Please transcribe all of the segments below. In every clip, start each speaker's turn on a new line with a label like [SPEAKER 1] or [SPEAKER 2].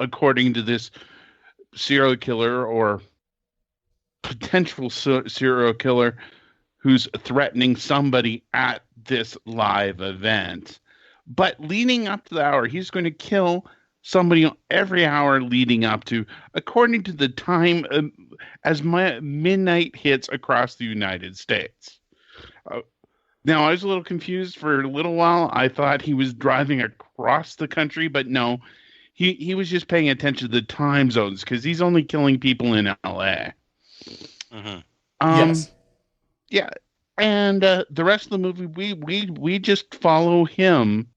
[SPEAKER 1] according to this serial killer or potential serial killer who's threatening somebody at this live event. But leading up to the hour, he's going to kill somebody every hour leading up to, according to the time as midnight hits across the United States. Now, I was a little confused for a little while. I thought he was driving across the country, but no, he was just paying attention to the time zones because he's only killing people in LA.
[SPEAKER 2] Mm-hmm.
[SPEAKER 3] Yes.
[SPEAKER 1] Yeah. And the rest of the movie, we just follow him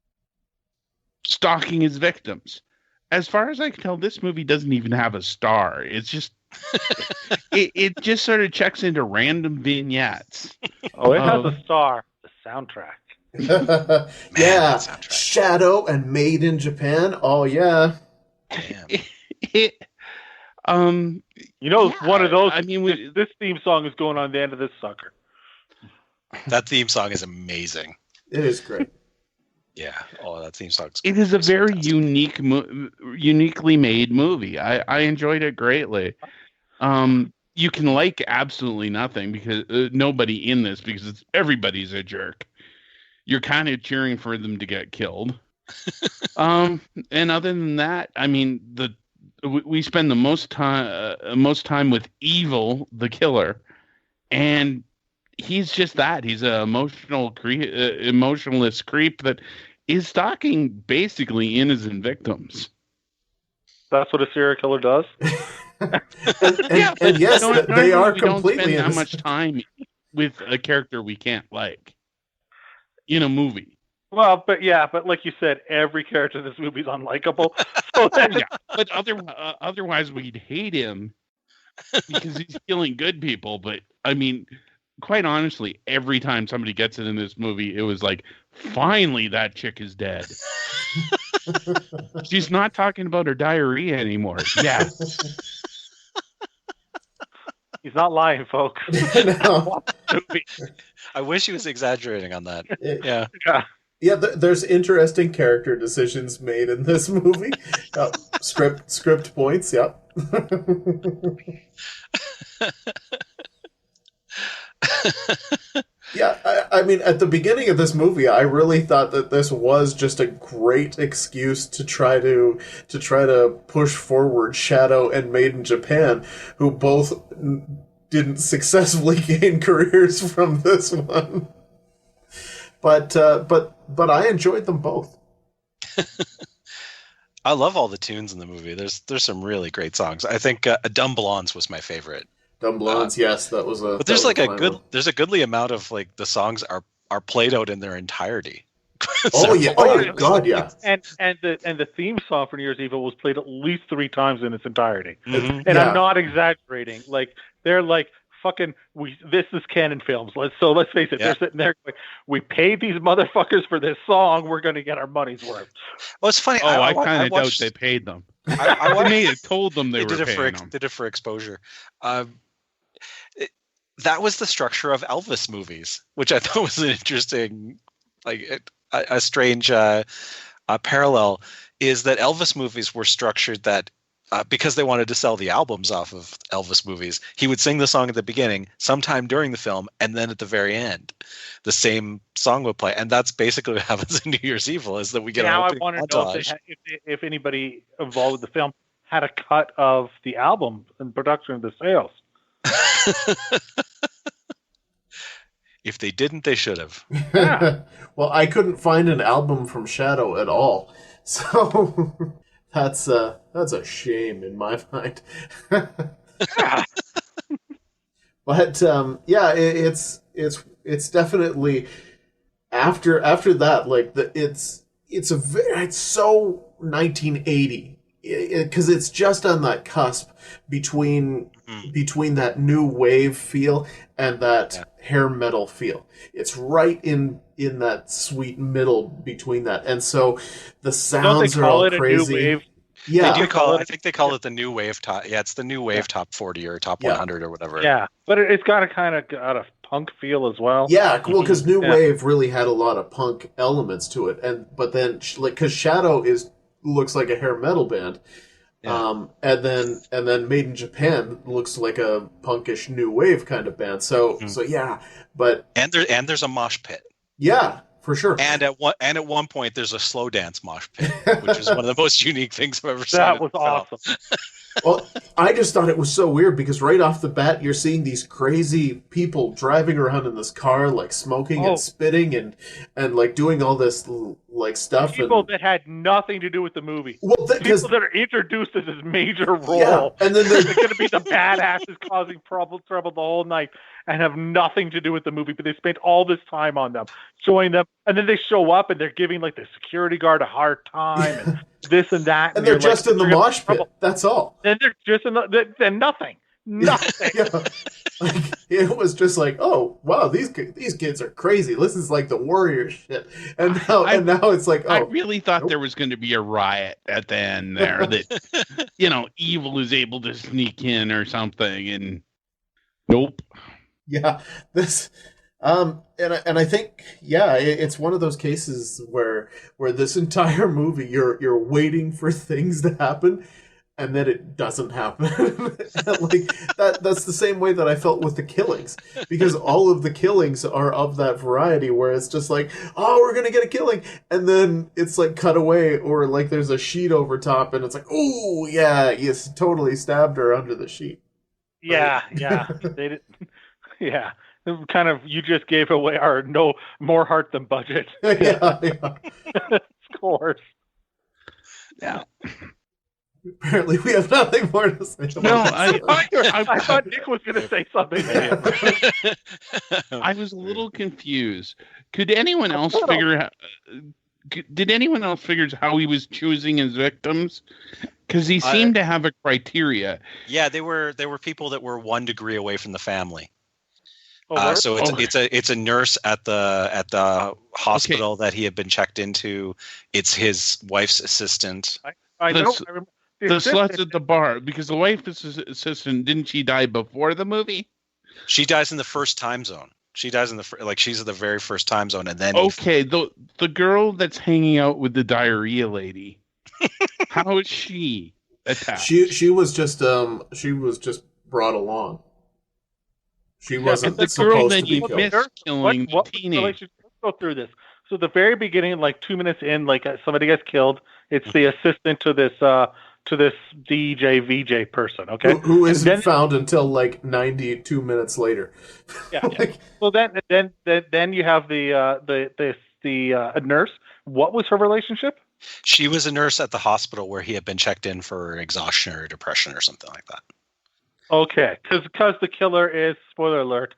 [SPEAKER 1] stalking his victims. As far as I can tell, this movie doesn't even have a star. It's just it just sort of checks into random vignettes.
[SPEAKER 4] Oh, it has a star. The soundtrack.
[SPEAKER 3] Yeah,
[SPEAKER 2] soundtrack.
[SPEAKER 3] Shadow and Made in Japan. Oh yeah.
[SPEAKER 2] Damn.
[SPEAKER 4] One of those.
[SPEAKER 1] I mean,
[SPEAKER 4] this theme song is going on the end of this sucker.
[SPEAKER 2] That theme song is amazing.
[SPEAKER 3] It is great.
[SPEAKER 2] Yeah. Oh, that theme song's
[SPEAKER 1] it is a very
[SPEAKER 2] fantastic.
[SPEAKER 1] uniquely made movie. I enjoyed it greatly. You can like absolutely nothing because nobody in this because everybody's a jerk. You're kind of cheering for them to get killed. And other than that, I mean, we spend the most time with Evil, the killer, and he's just that. He's an emotionless creep that is stalking basically innocent victims.
[SPEAKER 4] That's what a serial killer does.
[SPEAKER 3] And yes, they are completely
[SPEAKER 1] don't spend that
[SPEAKER 3] innocent.
[SPEAKER 1] much time with a character we can't like in a movie.
[SPEAKER 4] Well, but like you said, every character in this movie is unlikable. So
[SPEAKER 1] Yeah, but otherwise we'd hate him because he's killing good people. But I mean, quite honestly, every time somebody gets it in this movie, it was like, finally that chick is dead. She's not talking about her diarrhea anymore. Yes.
[SPEAKER 4] he's not lying, folks.
[SPEAKER 3] No.
[SPEAKER 2] I wish he was exaggerating on that. Yeah.
[SPEAKER 3] Yeah, there's interesting character decisions made in this movie. Script points, yep. Yeah, I mean, at the beginning of this movie, I really thought that this was just a great excuse to try to push forward Shadow and Made in Japan, who both didn't successfully gain careers from this one. But I enjoyed them both.
[SPEAKER 2] I love all the tunes in the movie. There's some really great songs. I think Dumb Blondes was my favorite.
[SPEAKER 3] Dumb Blondes, yes, that was a.
[SPEAKER 2] But there's like
[SPEAKER 3] one.
[SPEAKER 2] there's a goodly amount of like the songs are played out in their entirety.
[SPEAKER 3] Oh yeah! Oh God, yeah!
[SPEAKER 4] And the theme song for New Year's Eve was played at least 3 times in its entirety.
[SPEAKER 2] Mhm.
[SPEAKER 4] And
[SPEAKER 3] Yeah.
[SPEAKER 4] I'm not exaggerating. Like they're like fucking. This is canon films. Let's face it.
[SPEAKER 2] Yeah.
[SPEAKER 4] They're sitting there like, we paid these motherfuckers for this song. We're going to get our money's worth.
[SPEAKER 2] Well, it's funny.
[SPEAKER 1] I kind of doubt
[SPEAKER 2] watched-
[SPEAKER 1] they paid them.
[SPEAKER 2] I
[SPEAKER 1] They
[SPEAKER 2] watched-
[SPEAKER 1] may have told them they were
[SPEAKER 2] did it
[SPEAKER 1] paying them.
[SPEAKER 2] did it for exposure. That was the structure of Elvis movies, which I thought was an interesting, like a strange parallel. Is that Elvis movies were structured that because they wanted to sell the albums off of Elvis movies, he would sing the song at the beginning, sometime during the film, and then at the very end, the same song would play. And that's basically what happens in New Year's Evil, is that we get
[SPEAKER 4] Now
[SPEAKER 2] an
[SPEAKER 4] I
[SPEAKER 2] opening
[SPEAKER 4] want to know
[SPEAKER 2] montage.
[SPEAKER 4] if anybody involved with the film had a cut of the album and production of the sales.
[SPEAKER 2] If they didn't, they should have.
[SPEAKER 4] Yeah.
[SPEAKER 3] Well, I couldn't find an album from Shadow at all, so that's a shame in my mind. But yeah, it's definitely after that, like it's so 1980 because it's just on that cusp between that new wave feel and that hair metal feel. It's right in that sweet middle between that, and so the sounds are all crazy.
[SPEAKER 4] New wave?
[SPEAKER 3] Yeah,
[SPEAKER 2] They do call it, I think they call it the new wave top. Yeah, it's the new wave top 40 or top 100 or whatever.
[SPEAKER 4] Yeah, but it's got a punk feel as well.
[SPEAKER 3] Yeah, well, because New
[SPEAKER 4] Yeah.
[SPEAKER 3] Wave really had a lot of punk elements to it, but then because Shadow looks like a hair metal band,
[SPEAKER 2] Yeah.
[SPEAKER 3] And then Made in Japan looks like a punkish new wave kind of band. So
[SPEAKER 2] Mhm.
[SPEAKER 3] so yeah, but
[SPEAKER 2] There's a mosh pit.
[SPEAKER 3] yeah, for sure.
[SPEAKER 2] And at one point there's a slow dance mosh pit, which is one of the most unique things I've ever seen
[SPEAKER 4] That
[SPEAKER 2] in
[SPEAKER 4] was
[SPEAKER 2] a film.
[SPEAKER 4] awesome.
[SPEAKER 3] Well, I just thought it was so weird because right off the bat, you're seeing these crazy people driving around in this car, like smoking
[SPEAKER 4] Oh.
[SPEAKER 3] and spitting and like doing all this like stuff.
[SPEAKER 4] People
[SPEAKER 3] And
[SPEAKER 4] that had nothing to do with the movie.
[SPEAKER 3] well, because
[SPEAKER 4] People that are introduced as this major role.
[SPEAKER 3] yeah, and then
[SPEAKER 4] They're
[SPEAKER 3] they're
[SPEAKER 4] going to be the badasses causing trouble the whole night and have nothing to do with the movie, but they spent all this time on them, showing them, and then they show up and they're giving like the security guard a hard time and this and that,
[SPEAKER 3] and they're
[SPEAKER 4] you're
[SPEAKER 3] just
[SPEAKER 4] like,
[SPEAKER 3] in the
[SPEAKER 4] "They're gonna
[SPEAKER 3] mosh
[SPEAKER 4] have trouble."
[SPEAKER 3] pit. That's all.
[SPEAKER 4] Then they're just in the then nothing. Nothing.
[SPEAKER 3] Yeah. Like, it was just like, oh wow, these kids are crazy. This is like the warrior shit. And now it's like, oh,
[SPEAKER 1] I really thought
[SPEAKER 3] nope.
[SPEAKER 1] there was going to be a riot at the end there that, evil is able to sneak in or something, and nope.
[SPEAKER 3] Yeah, this and I think it's one of those cases where this entire movie you're waiting for things to happen and then it doesn't happen. Like that's the same way that I felt with the killings, because all of the killings are of that variety where it's just like, oh, we're gonna get a killing, and then it's like cut away, or like there's a sheet over top and it's like, oh yeah, you totally stabbed her under the sheet.
[SPEAKER 4] Yeah, yeah. They did, yeah. Kind of, you just gave away our no more heart than budget
[SPEAKER 3] Yeah.
[SPEAKER 4] scores.
[SPEAKER 1] Yeah.
[SPEAKER 3] Apparently, we have nothing more to say.
[SPEAKER 1] No,
[SPEAKER 4] I thought Nick was going to say something.
[SPEAKER 1] I was a little confused. Could anyone else figure out? Did anyone else figure out how he was choosing his victims? Because he seemed to have a criteria.
[SPEAKER 2] Yeah, they were people that were 1 degree away from the family.
[SPEAKER 4] Oh,
[SPEAKER 2] So it's a nurse at the hospital that he had been checked into. It's his wife's assistant.
[SPEAKER 4] I know.
[SPEAKER 1] The sluts at the bar, because the wife's assistant, didn't she die before the movie?
[SPEAKER 2] She dies in the first time zone. She dies in she's at the very first time zone, and then
[SPEAKER 1] okay, the girl that's hanging out with the diarrhea lady, how is she attached?
[SPEAKER 3] She was just brought along. She wasn't
[SPEAKER 1] the
[SPEAKER 3] supposed
[SPEAKER 1] girl
[SPEAKER 3] to
[SPEAKER 1] that
[SPEAKER 3] be
[SPEAKER 1] you
[SPEAKER 3] killed.
[SPEAKER 1] missed killing the teenage.
[SPEAKER 4] Let's go through this. So the very beginning, like 2 minutes in, like somebody gets killed. It's the assistant to this DJ VJ person. Okay,
[SPEAKER 3] who isn't found until like 92 minutes later.
[SPEAKER 4] Yeah. So then you have the nurse. What was her relationship?
[SPEAKER 2] she was a nurse at the hospital where he had been checked in for exhaustion or depression or something like that.
[SPEAKER 4] Okay, because the killer is, spoiler alert,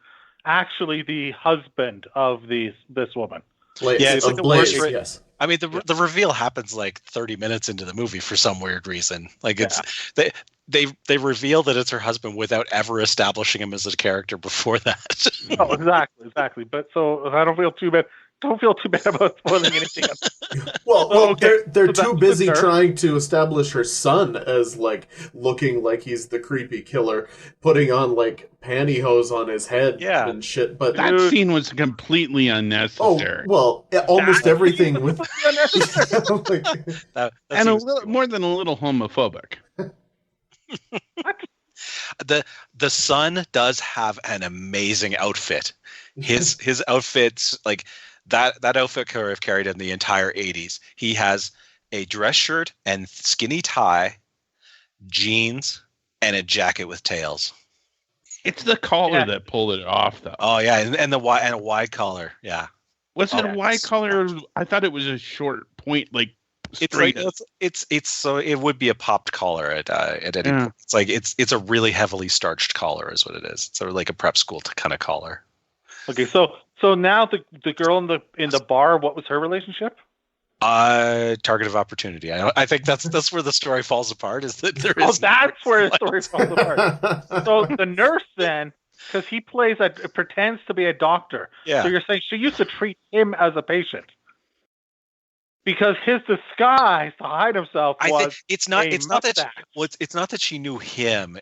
[SPEAKER 4] actually the husband of this woman.
[SPEAKER 3] Blaze,
[SPEAKER 2] Yeah, it's like
[SPEAKER 3] Blaze,
[SPEAKER 2] right?
[SPEAKER 3] yes.
[SPEAKER 2] I mean, the reveal happens like 30 minutes into the movie for some weird reason. Like they reveal that it's her husband without ever establishing him as a character before that.
[SPEAKER 4] Oh, exactly. But so I don't feel too bad. Don't feel too bad about spoiling anything else.
[SPEAKER 3] Well,
[SPEAKER 4] okay.
[SPEAKER 3] they're
[SPEAKER 4] So
[SPEAKER 3] too busy trying to establish her son as like looking like he's the creepy killer, putting on like pantyhose on his head and shit. But
[SPEAKER 1] that scene was completely unnecessary.
[SPEAKER 3] Oh well, almost everything with
[SPEAKER 1] like, and a little more than a little homophobic.
[SPEAKER 2] The son does have an amazing outfit. His outfit's like that outfit could have carried in the entire 80s. He has a dress shirt and skinny tie, jeans, and a jacket with tails.
[SPEAKER 1] It's the collar that pulled it off, though.
[SPEAKER 2] Oh yeah, and a wide collar. Yeah.
[SPEAKER 1] Was it a wide collar? I thought it was a short point, like straight.
[SPEAKER 2] It's so it would be a popped collar at any point. It's like it's a really heavily starched collar, is what it is. It's sort of like a prep school kind of collar.
[SPEAKER 4] Okay, so now the girl in the bar, what was her relationship?
[SPEAKER 2] Target of opportunity. I think that's where the story falls apart. Is that there is?
[SPEAKER 4] Oh, that's where the story falls apart. So the nurse then, because he pretends to be a doctor.
[SPEAKER 2] Yeah.
[SPEAKER 4] So you're saying she used to treat him as a patient because his disguise to hide himself was.
[SPEAKER 2] I think it's not that she knew him.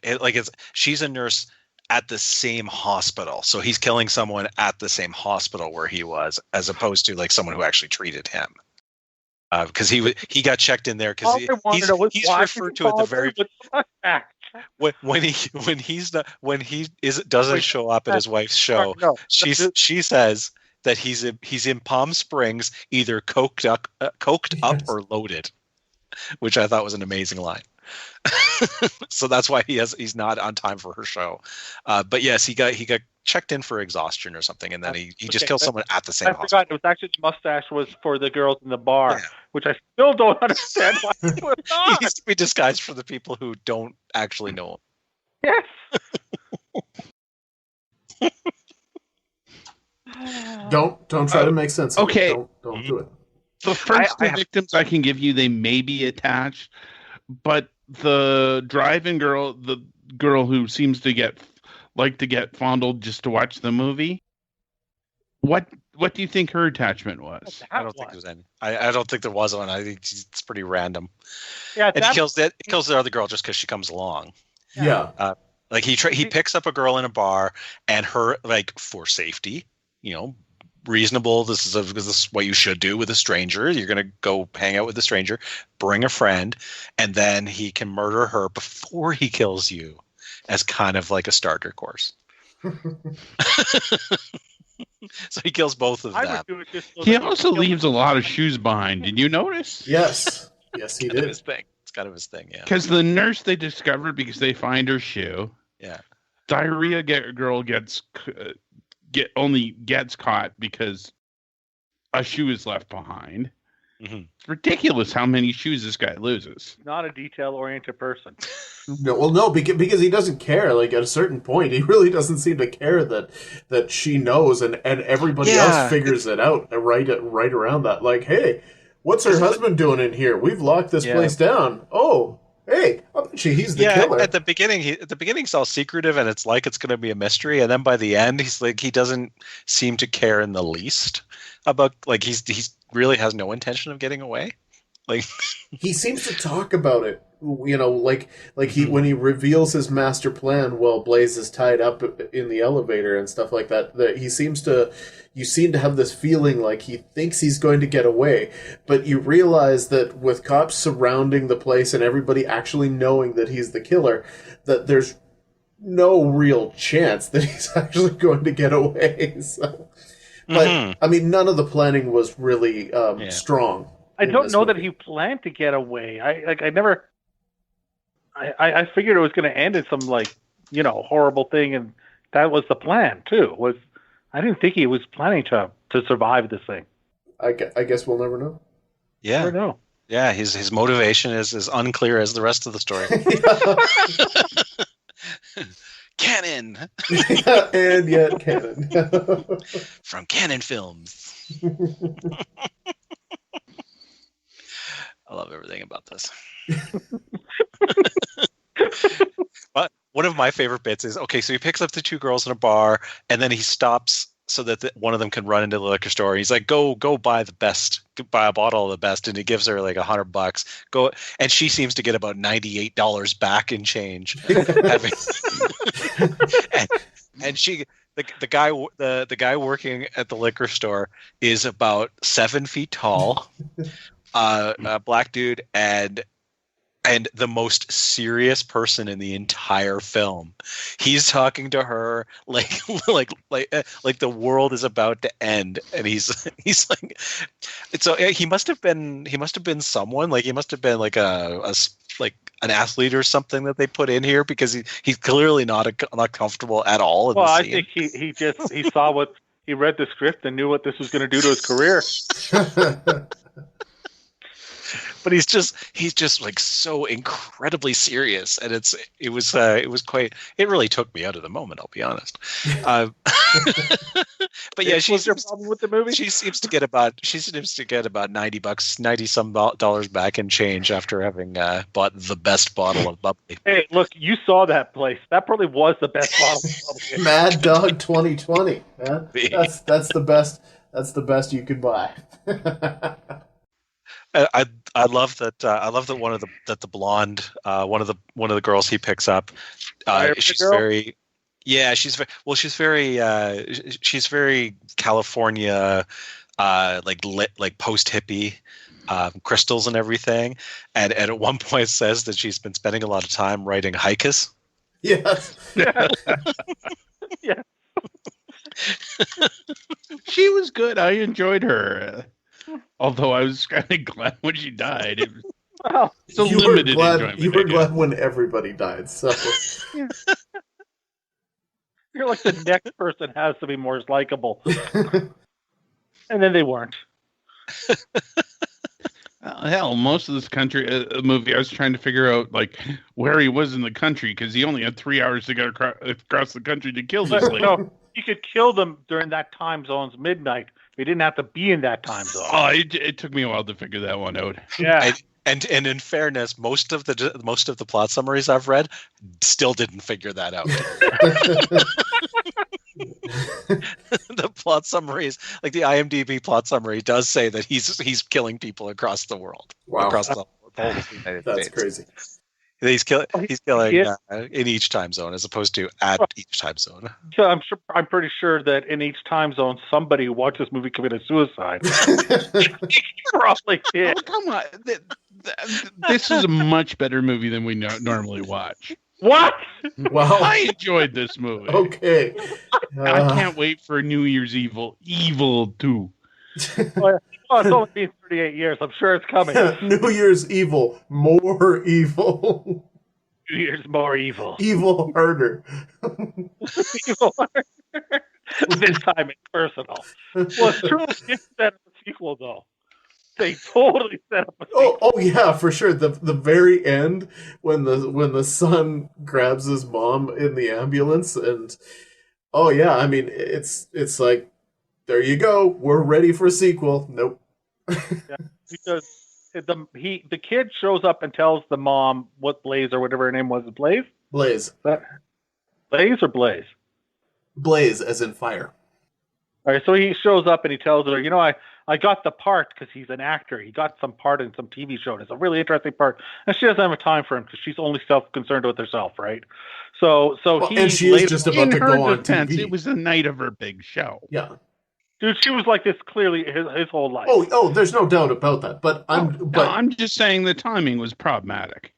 [SPEAKER 2] She's a nurse at the same hospital, so he's killing someone at the same hospital where he was, as opposed to like someone who actually treated him. because he got checked in there
[SPEAKER 4] All
[SPEAKER 2] because
[SPEAKER 4] I want to know is
[SPEAKER 2] he's
[SPEAKER 4] why
[SPEAKER 2] referred to at the very
[SPEAKER 4] with the mustache.
[SPEAKER 2] when he doesn't show up at his wife's show.
[SPEAKER 4] No,
[SPEAKER 2] She says that he's in Palm Springs, either coked up
[SPEAKER 3] Yes.
[SPEAKER 2] or loaded, which I thought was an amazing line. So that's why he's not on time for her show. But yes, he got checked in for exhaustion or something, and then he just killed someone at the same
[SPEAKER 4] I
[SPEAKER 2] hospital.
[SPEAKER 4] forgot. It was actually the mustache was for the girls in the bar, which I still don't understand why it was
[SPEAKER 2] He
[SPEAKER 4] not.
[SPEAKER 2] needs to be disguised for the people who don't actually know him.
[SPEAKER 4] Yes.
[SPEAKER 3] Don't try to make sense of
[SPEAKER 1] okay.
[SPEAKER 3] it. Don't do it.
[SPEAKER 1] The first two victims I can give you, they may be attached, but the driving girl, the girl who seems to get fondled just to watch the movie, what do you think her attachment was?
[SPEAKER 2] I don't think there's any. I don't think there was one. I think it's pretty random.
[SPEAKER 4] Yeah,
[SPEAKER 2] And he kills the other girl just because she comes along.
[SPEAKER 3] Yeah.
[SPEAKER 2] Like he picks up a girl in a bar, and her, like, for safety, reasonable. This is what you should do with a stranger. You're gonna go hang out with a stranger, bring a friend, and then he can murder her before he kills you, as kind of like a starter course. So he kills both of them.
[SPEAKER 1] He also leaves a lot of shoes behind. Did you notice?
[SPEAKER 3] Yes, he did.
[SPEAKER 2] It's kind of his thing, yeah.
[SPEAKER 1] Because the nurse they discovered because they find her shoe.
[SPEAKER 2] Yeah.
[SPEAKER 1] Diarrhea girl gets caught because a shoe is left behind. Mm-hmm. It's ridiculous how many shoes this guy loses.
[SPEAKER 4] Not a detail-oriented person.
[SPEAKER 3] No, because he doesn't care. Like, at a certain point, he really doesn't seem to care that she knows, and everybody else figures it out right around that. Like, hey, what's her husband doing in here? We've locked this place down. Oh, hey, I bet he's the killer.
[SPEAKER 2] At the beginning, he's all secretive, and it's like it's going to be a mystery. And then by the end, he's like, he doesn't seem to care in the least about, like, he's really has no intention of getting away. Like,
[SPEAKER 3] he seems to talk about it, like he when he reveals his master plan while Blaze is tied up in the elevator and stuff like that. That you seem to have this feeling like he thinks he's going to get away, but you realize that with cops surrounding the place and everybody actually knowing that he's the killer, that there's no real chance that he's actually going to get away. So, but I mean, none of the planning was really strong.
[SPEAKER 4] I don't know that he planned to get away. I figured it was going to end in some, like, horrible thing, and that was the plan too. I didn't think he was planning to survive this thing.
[SPEAKER 3] I guess we'll never know.
[SPEAKER 2] Yeah,
[SPEAKER 4] never know.
[SPEAKER 2] Yeah, his motivation is as unclear as the rest of the story. Canon.
[SPEAKER 3] And yet canon.
[SPEAKER 2] From Canon Films. I love everything about this. But one of my favorite bits is, okay, so he picks up the two girls in a bar, and then he stops so that one of them can run into the liquor store. He's like, go buy the best, buy a bottle of the best, and he gives her like $100. Go, and she seems to get about $98 back in change. and she, the guy working at the liquor store is about 7 feet tall, a black dude, and the most serious person in the entire film. He's talking to her like the world is about to end, and he's like, so he must have been someone, like he must have been like like an athlete or something that they put in here, because he's clearly not comfortable at all.
[SPEAKER 4] Well, I think he saw what he read the script and knew what this was going to do to his career.
[SPEAKER 2] But he's just like so incredibly serious, and it was really took me out of the moment, I'll be honest. But yeah,
[SPEAKER 4] what's your problem with the movie?
[SPEAKER 2] She seems to get about $90, 90 some dollars back in change after having bought the best bottle of bubbly.
[SPEAKER 4] Hey, look, you saw that place. That probably was the best bottle of bubbly.
[SPEAKER 3] Mad Dog 2020. Yeah? That's the best. That's the best you could buy.
[SPEAKER 2] I love that. I love that the blonde, one of the girls he picks up. She's very, yeah. She's very California, like post hippie. crystals and everything. And at one point says that she's been spending a lot of time writing haikus.
[SPEAKER 3] Yes.
[SPEAKER 4] Yeah.
[SPEAKER 1] She was good. I enjoyed her. Although I was kind of glad when she died. It was,
[SPEAKER 4] Well,
[SPEAKER 1] it's a limited enjoyment.
[SPEAKER 3] You were
[SPEAKER 1] I guess.
[SPEAKER 3] glad when everybody died. So
[SPEAKER 4] you're like the next person has to be more likable, and then they weren't.
[SPEAKER 1] Hell, most of this movie, I was trying to figure out like where he was in the country because he only had 3 hours to get across the country to kill this lady.
[SPEAKER 4] No, you could kill them during that time zone's midnight. We didn't have to be in that time zone.
[SPEAKER 1] Oh, it took me a while to figure that one out.
[SPEAKER 4] Yeah.
[SPEAKER 2] And in fairness, most of the plot summaries I've read still didn't figure that out. The plot summaries, like the IMDb plot summary, does say that he's killing people across the world,
[SPEAKER 3] Wow.
[SPEAKER 2] across the whole of the United
[SPEAKER 3] that's
[SPEAKER 2] States.
[SPEAKER 3] crazy.
[SPEAKER 2] He's killing
[SPEAKER 4] Yeah.
[SPEAKER 2] in each time zone as opposed to at each time zone.
[SPEAKER 4] So I'm pretty sure that in each time zone, somebody who watched this movie committed suicide. Probably did.
[SPEAKER 1] Oh, come on. This is a much better movie than we normally watch.
[SPEAKER 4] What?
[SPEAKER 3] Wow.
[SPEAKER 1] I enjoyed this movie.
[SPEAKER 3] Okay.
[SPEAKER 1] I can't wait for New Year's Evil 2.
[SPEAKER 4] Well, it's only been 38 years. I'm sure it's coming.
[SPEAKER 3] New Year's Evil, more evil.
[SPEAKER 4] New Year's more evil.
[SPEAKER 3] Evil harder.
[SPEAKER 4] Evil. This time it's personal. Well, it's true. They did set up a sequel, though. They totally set up a sequel.
[SPEAKER 3] Oh yeah, for sure. The very end when the son grabs his mom in the ambulance, and oh yeah, I mean it's like, there you go, we're ready for a sequel. Nope.
[SPEAKER 4] Yeah, because the kid shows up and tells the mom what Blaze or whatever her name was. Blaze?
[SPEAKER 3] Blaze.
[SPEAKER 4] Blaze or Blaze?
[SPEAKER 3] Blaze as in fire.
[SPEAKER 4] All right, so he shows up and he tells her, I got the part because he's an actor. He got some part in some TV show. And it's a really interesting part. And she doesn't have time for him because she's only self-concerned with herself, right? So
[SPEAKER 3] and she is just about to go on
[SPEAKER 1] defense,
[SPEAKER 3] TV.
[SPEAKER 1] it was the night of her big show.
[SPEAKER 3] Yeah.
[SPEAKER 4] Dude, she was like this clearly his whole life.
[SPEAKER 3] Oh, there's no doubt about that. But
[SPEAKER 1] I'm just saying the timing was problematic.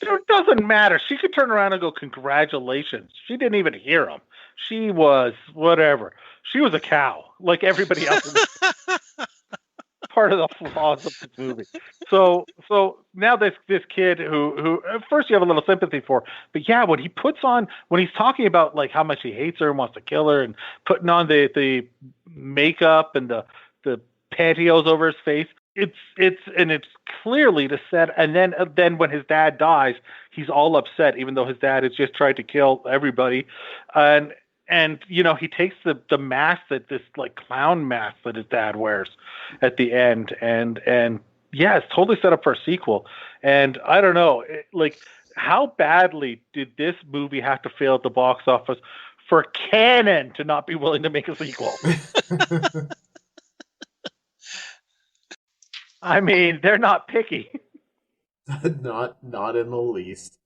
[SPEAKER 4] It doesn't matter. She could turn around and go, congratulations. She didn't even hear him. She was whatever. She was a cow, like everybody else. Part of the flaws of this movie. So now this kid who at first you have a little sympathy for, but yeah, when he's talking about like how much he hates her and wants to kill her and putting on the makeup and the pantyhose over his face, it's clearly to set. And then when his dad dies, he's all upset, even though his dad has just tried to kill everybody, and he takes the mask, that this like clown mask that his dad wears at the end, and yeah, it's totally set up for a sequel. And I don't know, like, how badly did this movie have to fail at the box office for Canon to not be willing to make a sequel? I mean, they're not picky.
[SPEAKER 3] not in the least.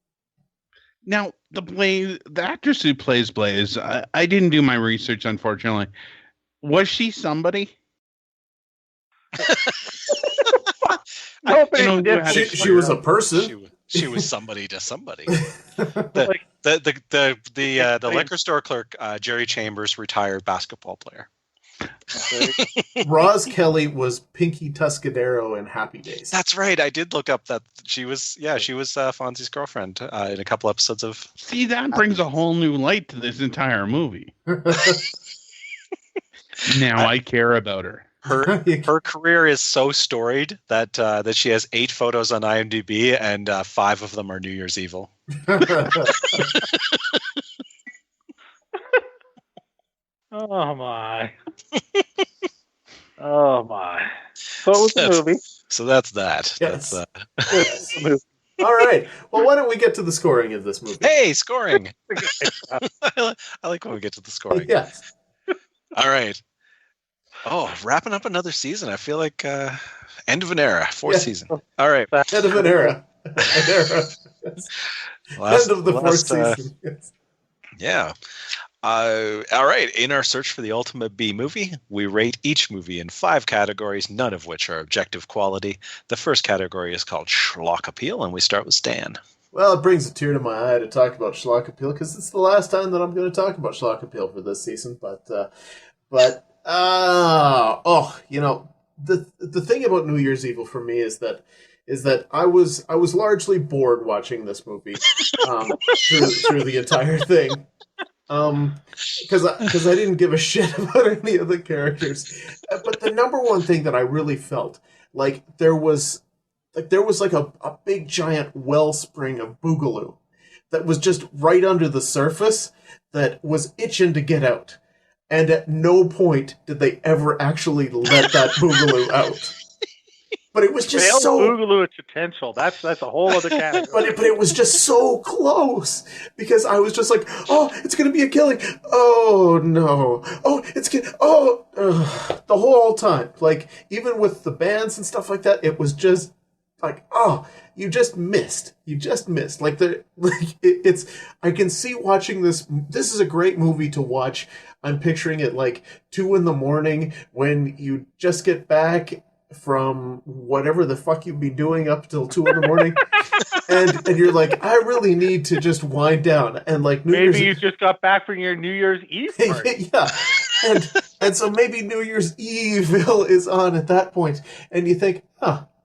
[SPEAKER 1] Now, the actress who plays Blaze, I didn't do my research, unfortunately. Was she somebody?
[SPEAKER 3] She was a person.
[SPEAKER 2] She was somebody to somebody. The liquor store clerk, Jerry Chambers, retired basketball player.
[SPEAKER 3] Roz Kelly was Pinky Tuscadero in Happy Days.
[SPEAKER 2] That's right. I did look up that she was Fonzie's girlfriend in a couple episodes of.
[SPEAKER 1] See, that brings a whole new light to this entire movie. Now I care about her.
[SPEAKER 2] Her career is so storied that she has 8 photos on IMDb, and 5 of them are New Year's Evil.
[SPEAKER 4] Oh my. Oh my. So it was a movie.
[SPEAKER 2] So that's that.
[SPEAKER 3] Yes.
[SPEAKER 2] That's
[SPEAKER 3] All right. Well, why don't we get to the scoring of this movie?
[SPEAKER 2] Hey, scoring. I like when we get to the scoring.
[SPEAKER 3] Yes.
[SPEAKER 2] All right. Oh, wrapping up another season. I feel like end of an era, 4th season. All right.
[SPEAKER 3] End of an era. Yes. End of the 4th season. Yes.
[SPEAKER 2] Yeah. All right. In our search for the ultimate B movie, we rate each movie in 5 categories, none of which are objective quality. The first category is called Schlock Appeal, and we start with Stan.
[SPEAKER 3] Well, it brings a tear to my eye to talk about Schlock Appeal because it's the last time that I'm going to talk about Schlock Appeal for this season. The thing about New Year's Evil for me is that I was largely bored watching this movie through the entire thing. Because I didn't give a shit about any of the characters. But the number one thing that I really felt like there was a big giant wellspring of Boogaloo that was just right under the surface that was itching to get out. And at no point did they ever actually let that Boogaloo out. But it was just so
[SPEAKER 4] Boogaloo its potential. That's a whole other category.
[SPEAKER 3] but it was just so close because I was just like, oh, it's gonna be a killing. Oh no. Oh, the whole time. Like even with the bands and stuff like that, it was just like, oh, you just missed. Like it's. I can see watching this. This is a great movie to watch. I'm picturing it like 2 a.m. when you just get back from whatever the fuck you've been doing up till 2 a.m. and you're like, I really need to just wind down and like
[SPEAKER 4] maybe you just got back from your New Year's Eve party.
[SPEAKER 3] Yeah, and so maybe New Year's Eve is on at that point, and you think,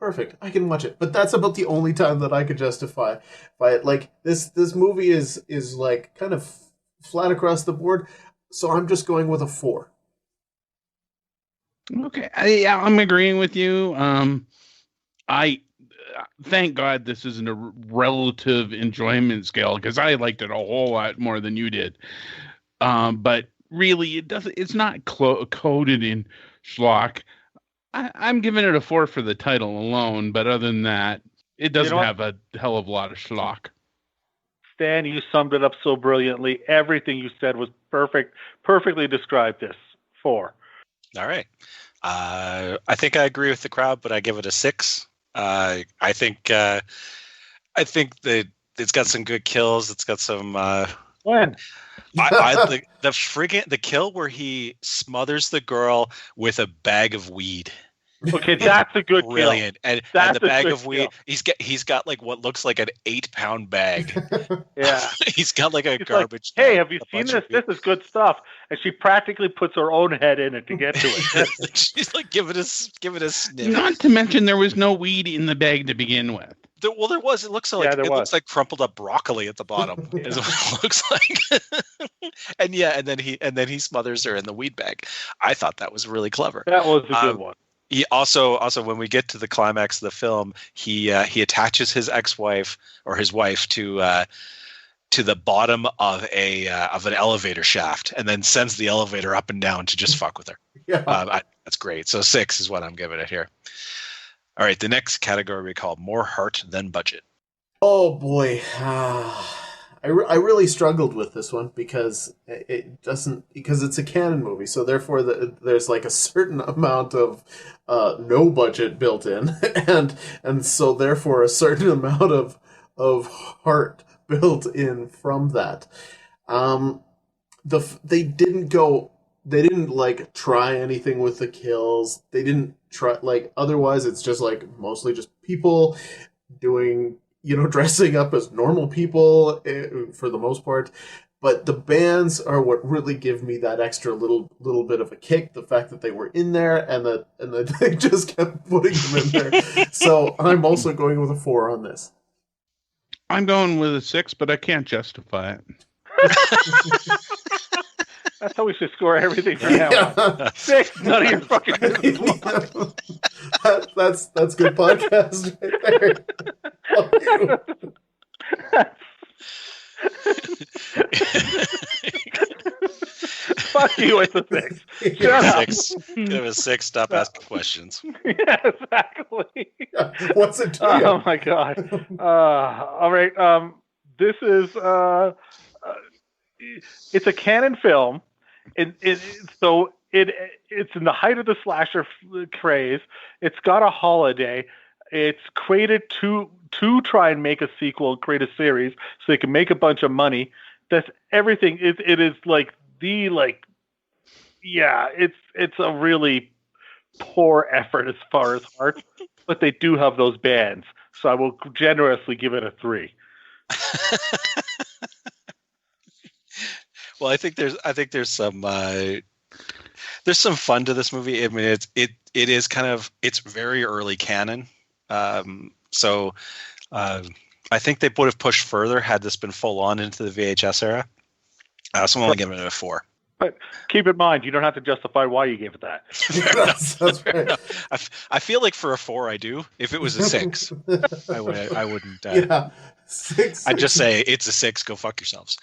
[SPEAKER 3] perfect, I can watch it. But that's about the only time that I could justify it. Like this movie is like kind of flat across the board, so I'm just going with a 4.
[SPEAKER 1] Okay, I'm agreeing with you. I thank God this isn't a relative enjoyment scale because I liked it a whole lot more than you did. But really, it's not coded in schlock. I'm giving it a 4 for the title alone, but other than that, it doesn't have a hell of a lot of schlock.
[SPEAKER 4] Stan, you summed it up so brilliantly. Everything you said was perfect. Perfectly described this. 4.
[SPEAKER 2] All right. I think I agree with the crowd, but I give it a 6. I think that it's got some good kills. It's got some.
[SPEAKER 4] When?
[SPEAKER 2] The kill where he smothers the girl with a bag of weed.
[SPEAKER 4] Okay, that's a good
[SPEAKER 2] brilliant.
[SPEAKER 4] Kill.
[SPEAKER 2] And the bag of weed, he's got like what looks like an 8-pound bag.
[SPEAKER 4] Yeah.
[SPEAKER 2] He's got like a garbage.
[SPEAKER 4] Like, hey, have you seen this? This is good stuff. And she practically puts her own head in it to get to it.
[SPEAKER 2] She's like, give it a sniff.
[SPEAKER 1] Not to mention there was no weed in the bag to begin with.
[SPEAKER 2] There was. It looks like looks like crumpled up broccoli at the bottom. Is what it looks like. and then he smothers her in the weed bag. I thought that was really clever.
[SPEAKER 4] That was a good one.
[SPEAKER 2] He also when we get to the climax of the film, he attaches his ex-wife or his wife to the bottom of an elevator shaft and then sends the elevator up and down to just fuck with her.
[SPEAKER 3] Yeah.
[SPEAKER 2] That's great. So 6 is what I'm giving it here. All right, the next category we call more heart than budget.
[SPEAKER 3] Oh boy, I really struggled with this one because because it's a canon movie, so therefore there's like a certain amount of no budget built in, and so therefore a certain amount of heart built in from that. They didn't like try anything with the kills. They didn't try otherwise it's just like mostly just people doing, dressing up as normal people for the most part. But the bands are what really give me that extra little bit of a kick. The fact that they were in there and that they just kept putting them in there. So I'm also going with a 4 on this.
[SPEAKER 1] I'm going with a 6, but I can't justify it.
[SPEAKER 4] That's how we should score everything from now on. 6, none of your fucking business.
[SPEAKER 3] That's good podcast right there.
[SPEAKER 4] Fuck you, it's a 6. Shut up.
[SPEAKER 2] 6. Give it a 6. Stop asking questions.
[SPEAKER 4] Yeah, exactly.
[SPEAKER 3] What's it to you?
[SPEAKER 4] Oh my god. All right. This is it's a canon film. So it's in the height of the slasher craze. It's got a holiday. It's created to try and make a sequel, create a series, so they can make a bunch of money. That's everything. It is like the it's a really poor effort as far as art, but they do have those bands, so I will generously give it a 3.
[SPEAKER 2] Well, I think there's some fun to this movie. I mean, it is kind of, it's very early canon, so I think they would have pushed further had this been full on into the VHS era. So I'm only giving it a 4.
[SPEAKER 4] But keep in mind, you don't have to justify why you gave it that.
[SPEAKER 3] That's right.
[SPEAKER 2] No, I feel like for a 4 I do. If it was a 6, I wouldn't.
[SPEAKER 3] Yeah, 6.
[SPEAKER 2] I'd just say it's a 6. Go fuck yourselves.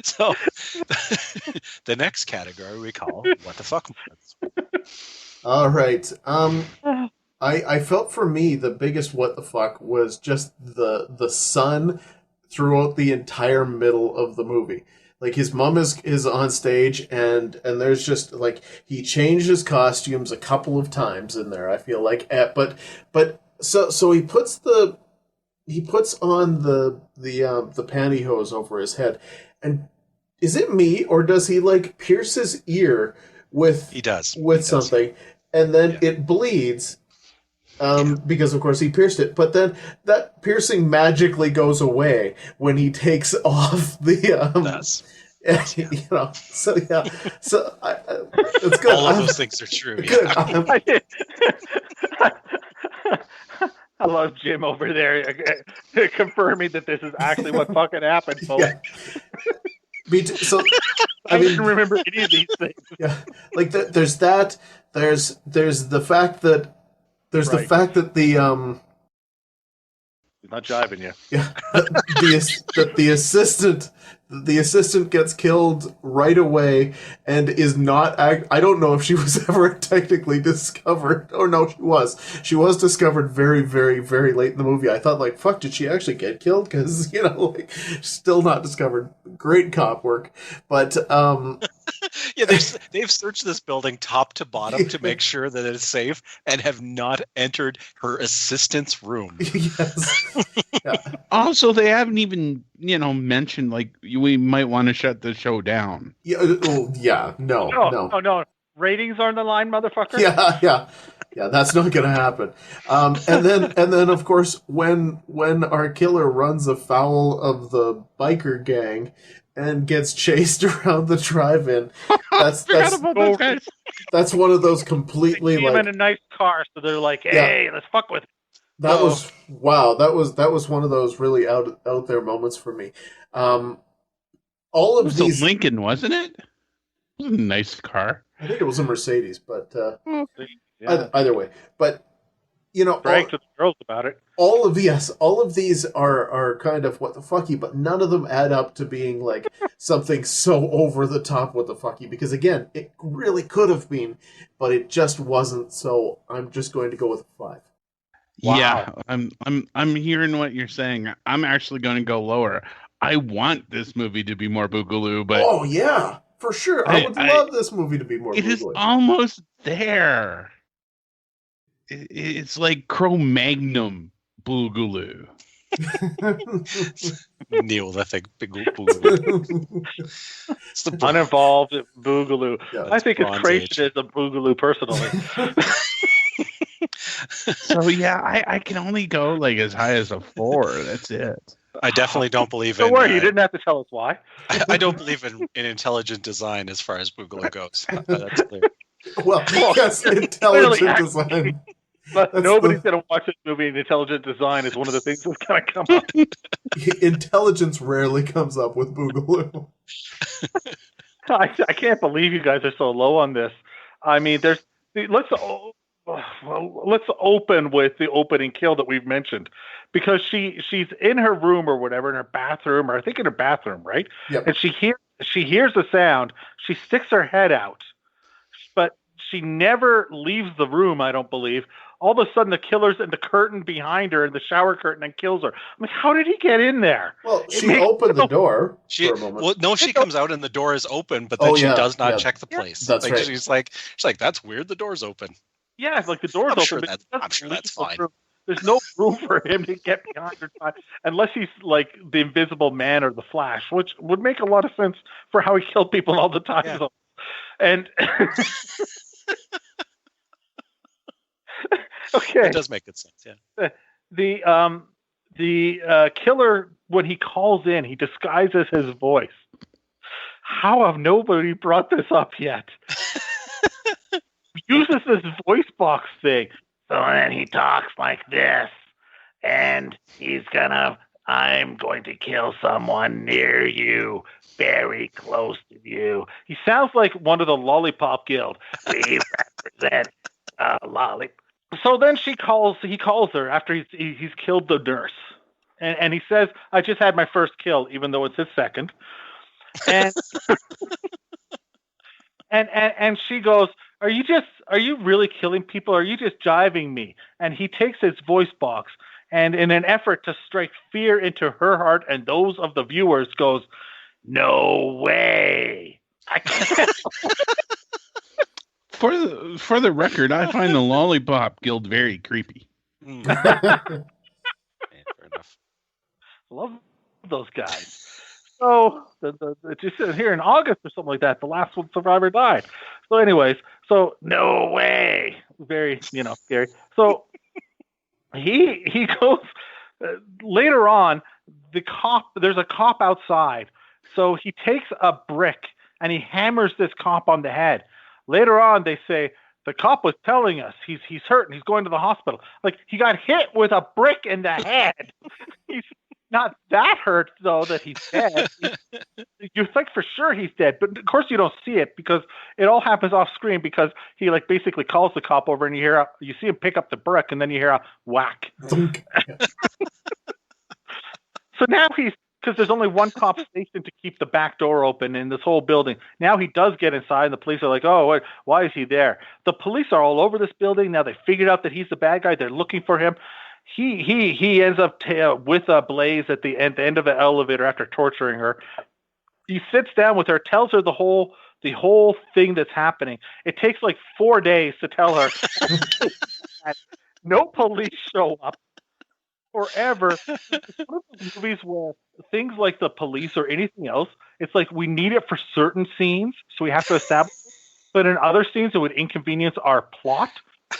[SPEAKER 2] So the next category we call what the fuck moments.
[SPEAKER 3] All right. I felt for me the biggest what the fuck was just the son throughout the entire middle of the movie. Like his mom is on stage and there's just like he changed his costumes a couple of times in there. I feel like, but so he puts on the pantyhose over his head, and is it me or does he like pierce his ear with something, and then it bleeds. Because of course he pierced it, but then that piercing magically goes away when he takes off the so it's good.
[SPEAKER 2] All of those things are true.
[SPEAKER 3] Good.
[SPEAKER 4] I love Jim over there confirming that this is actually what fucking happened, folks.
[SPEAKER 3] Yeah. So
[SPEAKER 4] I didn't remember any of these things.
[SPEAKER 3] Yeah, like there's that. There's the fact that. There's the fact that
[SPEAKER 4] he's not jiving you.
[SPEAKER 3] Yeah, the assistant gets killed right away and is not. I don't know if she was ever technically discovered. Or no, she was. She was discovered very, very, very late in the movie. I thought, like, fuck, did she actually get killed? Because still not discovered. Great cop work, but
[SPEAKER 2] yeah, they've searched this building top to bottom to make sure that it's safe and have not entered her assistant's room.
[SPEAKER 3] Yes. Yeah.
[SPEAKER 1] Also, they haven't even, mentioned like we might want to shut the show down.
[SPEAKER 3] Yeah. Oh, yeah. No.
[SPEAKER 4] Ratings are on the line, motherfucker.
[SPEAKER 3] Yeah. That's not going to happen. And then of course when our killer runs afoul of the biker gang and gets chased around the drive-in, that's one of those completely
[SPEAKER 4] they in a nice car, so they're like, "Hey, let's fuck with it."
[SPEAKER 3] That was wow. That was one of those really out there moments for me. All of
[SPEAKER 1] it was
[SPEAKER 3] these
[SPEAKER 1] a Lincoln, wasn't it? It was a nice car.
[SPEAKER 3] I think it was a Mercedes, but either way. But
[SPEAKER 4] brag to the girls about it.
[SPEAKER 3] All of these are kind of what the fucky, but none of them add up to being like something so over the top what the fucky. Because again, it really could have been, but it just wasn't. So I'm just going to go with a 5.
[SPEAKER 1] Wow. Yeah, I'm hearing what you're saying. I'm actually going to go lower. I want this movie to be more Boogaloo, but
[SPEAKER 3] oh yeah, for sure. I would love this movie to be more.
[SPEAKER 1] It
[SPEAKER 3] Boogaloo.
[SPEAKER 1] is almost there. It's like Cro-Magnon Boogaloo.
[SPEAKER 2] Neil, I think big Boogaloo.
[SPEAKER 4] It's the uninvolved Boogaloo.
[SPEAKER 3] Yeah,
[SPEAKER 4] I think it's crazy as a Boogaloo personally.
[SPEAKER 1] So yeah, I can only go like as high as a 4. That's it.
[SPEAKER 2] I definitely don't believe in.
[SPEAKER 4] Don't worry, you didn't have to tell us why.
[SPEAKER 2] I don't believe in intelligent design as far as Boogaloo goes. That's clear.
[SPEAKER 3] Well, yes, intelligent design.
[SPEAKER 4] But nobody's going to watch this movie, and intelligent design is one of the things that's going to come up.
[SPEAKER 3] Intelligence rarely comes up with Boogaloo.
[SPEAKER 4] I can't believe you guys are so low on this. I mean, let's open with the opening kill that we've mentioned, because she's in her room or whatever, in her bathroom, or I think in her bathroom, right?
[SPEAKER 3] Yep.
[SPEAKER 4] And she hears the sound. She sticks her head out, but she never leaves the room, I don't believe. All of a sudden, the killer's in the curtain behind her, in the shower curtain, and kills her. I'm like, how did he get in there?
[SPEAKER 3] Well, she opened the door for a moment.
[SPEAKER 2] Well, no, she comes out and the door is open, but then she does not check the place.
[SPEAKER 3] That's right.
[SPEAKER 2] She's like, that's weird. The door's open.
[SPEAKER 4] Yeah, it's like the door's open.
[SPEAKER 2] I'm sure that's fine.
[SPEAKER 4] There's no room for him to get behind her time unless he's like the Invisible Man or the Flash, which would make a lot of sense for how he killed people all the time.
[SPEAKER 2] Yeah.
[SPEAKER 4] And okay,
[SPEAKER 2] It does make good sense. Yeah.
[SPEAKER 4] The killer, when he calls in, he disguises his voice. How have nobody brought this up yet? He uses this voice box thing. So then he talks like this, and I'm going to kill someone near you, very close to you. He sounds like one of the Lollipop Guild. We represent Lollipop. So then he calls her after he's killed the nurse. And he says, I just had my first kill, even though it's his second. And and she goes, Are you really killing people? Or are you just jiving me? And he takes his voice box and in an effort to strike fear into her heart and those of the viewers goes, no way. I can't.
[SPEAKER 1] For the record, I find the Lollipop Guild very creepy.
[SPEAKER 2] Yeah, fair enough.
[SPEAKER 4] Love those guys. So it just says here in August or something like that, the last one survivor died. So anyways, so no way. Very, scary. So he goes later on, there's a cop outside. So he takes a brick and he hammers this cop on the head. Later on, they say, the cop was telling us he's hurt and he's going to the hospital. Like, he got hit with a brick in the head. He's not that hurt, though, that he's dead. You think for sure he's dead. But, of course, you don't see it because it all happens off screen because he, basically calls the cop over and you see him pick up the brick and then you hear a whack. So now because there's only one cop stationed to keep the back door open in this whole building. Now he does get inside, and the police are like, oh, why is he there? The police are all over this building. Now they figured out that he's the bad guy. They're looking for him. He ends up with Blaze at the end of the elevator after torturing her. He sits down with her, tells her the whole thing that's happening. It takes 4 days to tell her. No police show up. Forever. It's one of those movies where things like the police or anything else, it's like we need it for certain scenes, so we have to establish it. But in other scenes, it would inconvenience our plot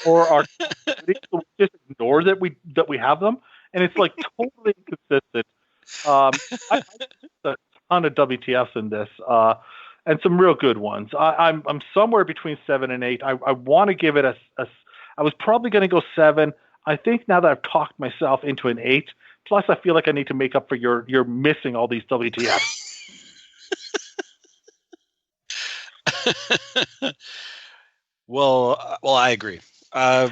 [SPEAKER 4] or our so we just ignore that we have them, and it's totally inconsistent. I a ton of WTFs in this, and some real good ones. I'm somewhere between 7 and 8. I want to give it a. I was probably going to go 7. I think now that I've talked myself into an 8, plus I feel like I need to make up for you're missing all these WTFs.
[SPEAKER 2] Well, I agree. Now,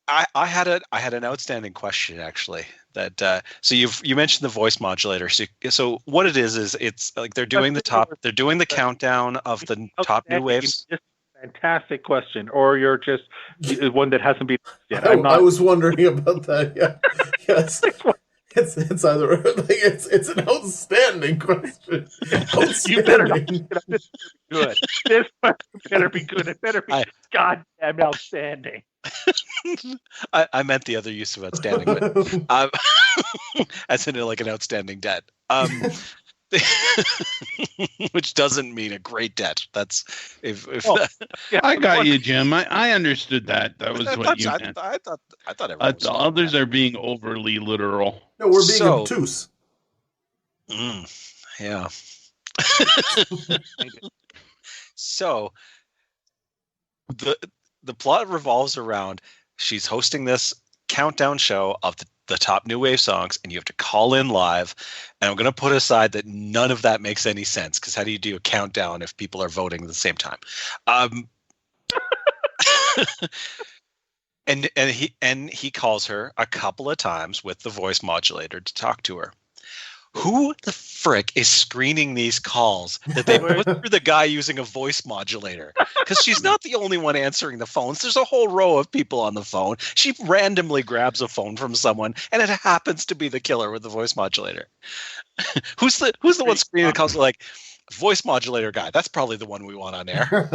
[SPEAKER 2] I had an outstanding question actually. That so you mentioned the voice modulator. So what it is it's they're doing the countdown of the top new waves.
[SPEAKER 4] Fantastic question, or you're just one that hasn't been yet.
[SPEAKER 3] I was wondering about that. Yeah, yes, it's either it's an outstanding question.
[SPEAKER 4] You better not. This good. This better be good. It better be goddamn outstanding.
[SPEAKER 2] I meant the other use of outstanding, but as in an outstanding debt. Which doesn't mean a great debt. That's if
[SPEAKER 1] I got you, Jim. I understood that. That was what you meant.
[SPEAKER 2] I thought everyone was
[SPEAKER 1] others are being overly literal.
[SPEAKER 3] No, we're being obtuse.
[SPEAKER 2] Yeah. So the plot revolves around she's hosting this countdown show of the top new wave songs, and you have to call in live. And I'm going to put aside that none of that makes any sense, because how do you do a countdown if people are voting at the same time? And he calls her a couple of times with the voice modulator to talk to her. Who the frick is screening these calls that they put through the guy using a voice modulator? Because she's not the only one answering the phones. There's a whole row of people on the phone. She randomly grabs a phone from someone, and it happens to be the killer with the voice modulator. Who's the one screening the calls? voice modulator guy. That's probably the one we want on air.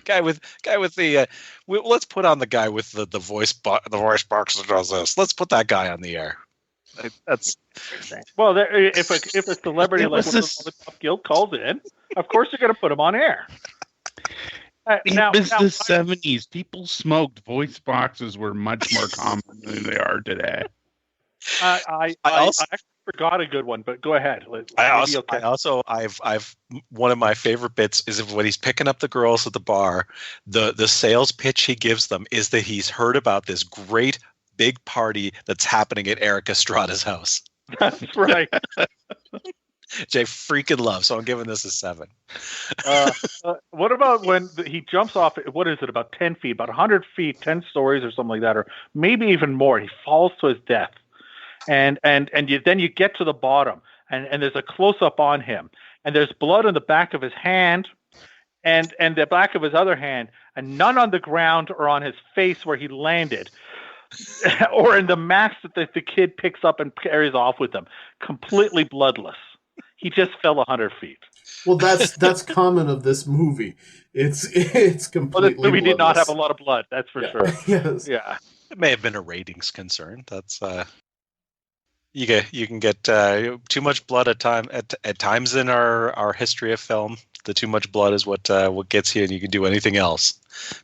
[SPEAKER 2] guy with the let's put on the guy with the voice box that does this. Let's put that guy on the air. That's
[SPEAKER 4] well. If a celebrity like one of the top guild calls in, of course you're going to put him on air.
[SPEAKER 1] It was the 70s. People smoked. Voice boxes were much more common than they are today.
[SPEAKER 4] I actually forgot a good one, but go ahead.
[SPEAKER 2] I've one of my favorite bits is when he's picking up the girls at the bar. The sales pitch he gives them is that he's heard about this great big party that's happening at Eric Estrada's house.
[SPEAKER 4] That's right.
[SPEAKER 2] Which I freaking love, so I'm giving this a 7.
[SPEAKER 4] What about when he jumps off? What is it? About 10 feet, about 100 feet, 10 stories, or something like that, or maybe even more. He falls to his death, and then you get to the bottom, and there's a close up on him, and there's blood on the back of his hand, and the back of his other hand, and none on the ground or on his face where he landed. Or in the mask that the kid picks up and carries off with him, completely bloodless. He just fell 100 feet.
[SPEAKER 3] Well, that's common of this movie. It's completely.
[SPEAKER 4] Well, this movie did not
[SPEAKER 3] bloodless.
[SPEAKER 4] have a lot of blood. That's for sure.
[SPEAKER 3] Yes.
[SPEAKER 4] Yeah.
[SPEAKER 2] It may have been a ratings concern. That's you can get too much blood at times in our history of film. The too much blood is what gets you, and you can do anything else,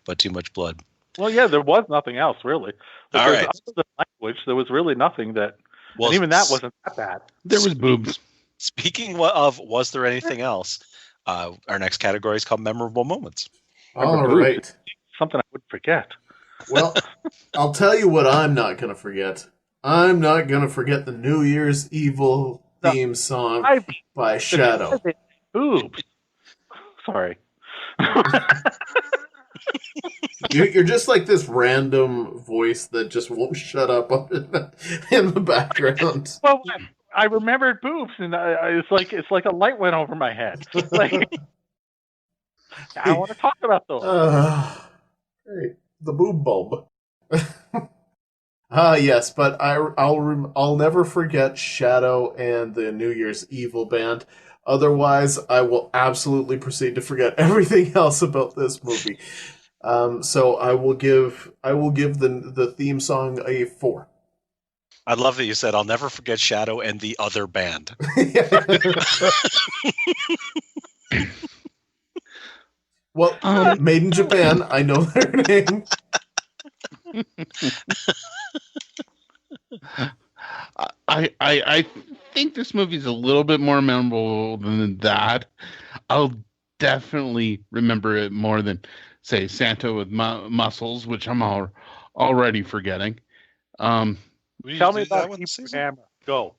[SPEAKER 2] but too much blood.
[SPEAKER 4] Well, yeah, there was nothing else really.
[SPEAKER 2] All right.
[SPEAKER 4] Other than language, there was really nothing that. Well, and even that wasn't that bad.
[SPEAKER 1] There was boobs.
[SPEAKER 2] Speaking of, was there anything else? Our next category is called memorable moments.
[SPEAKER 3] All right.
[SPEAKER 4] Something I would forget.
[SPEAKER 3] Well, I'll tell you what I'm not going to forget. I'm not going to forget the New Year's Evil theme song by Shadow.
[SPEAKER 4] Boobs. Sorry.
[SPEAKER 3] You're just like this random voice that just won't shut up in the background.
[SPEAKER 4] Well, I remembered boobs, and it's like a light went over my head. Like, I want to talk about those.
[SPEAKER 3] Great. The boob bulb. Yes, but I'll never forget Shadow and the New Year's Evil band. Otherwise, I will absolutely proceed to forget everything else about this movie. So I will give the theme song a 4.
[SPEAKER 2] I love that you said, I'll never forget Shadow and the other band.
[SPEAKER 3] Well, made in Japan, I know their name.
[SPEAKER 1] I think this movie's a little bit more memorable than that. I'll definitely remember it more than, say, Santa with muscles, which I'm already forgetting.
[SPEAKER 4] Tell me about Hebrew Hammer. Go.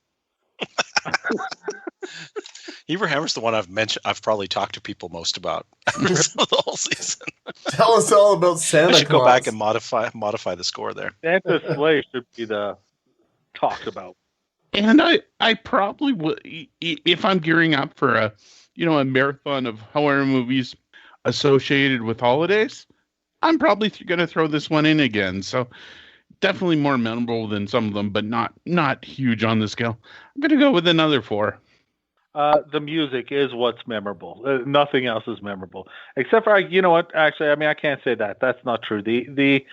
[SPEAKER 2] Hebrew Hammer's the one I've probably talked to people most about the whole season.
[SPEAKER 3] Tell us all about Santa Claus.
[SPEAKER 2] I should go back and modify the score there.
[SPEAKER 4] Santa's sleigh should be the talked about.
[SPEAKER 1] And I probably would, if I'm gearing up for a marathon of horror movies associated with holidays, I'm probably going to throw this one in again. So definitely more memorable than some of them, but not huge on the scale. I'm going to go with another 4.
[SPEAKER 4] The music is what's memorable. Nothing else is memorable, except for you know what? Actually, I mean, I can't say that. That's not true. The